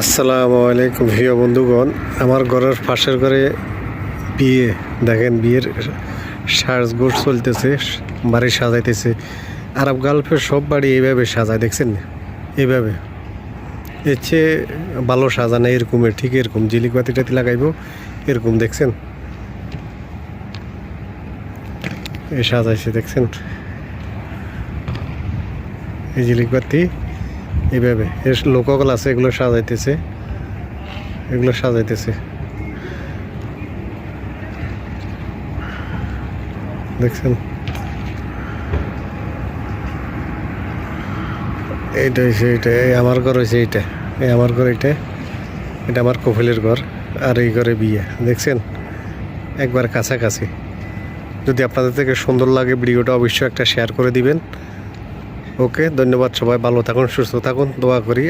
আসসালামু আলাইকুম প্রিয় বন্ধুগণ, আমার ঘরের পাশের ঘরে বিয়ে দেখেন, বিয়ের সাজগোজ চলতেছে, বাড়ি সাজাইতেছে। আরব গালফের সব বাড়ি এইভাবে সাজায়, দেখছেন এইভাবে। এর চেয়ে ভালো সাজানো এরকমের, ঠিক এরকম জিলিক বাতি টাতি লাগাইব এরকম, দেখছেন এই সাজাইছে, দেখছেন এই জিলিক বাতি এইভাবে। এর লোকগুলো আছে, এগুলো সাজাইতেছে, দেখছেন। এইটা হয়েছে, এইটা আমার ঘর হয়েছে, এইটা আমার ঘর, এটা আমার কফিলের ঘর, আর এই ঘরে বিয়ে, দেখছেন একবার কাছাকাছি। যদি আপনাদের থেকে সুন্দর লাগে ভিডিওটা অবশ্যই একটা শেয়ার করে দিবেন। ওকে, ধন্যবাদ সবাই, ভালো থাকুন, সুস্থ থাকুন, দোয়া করি।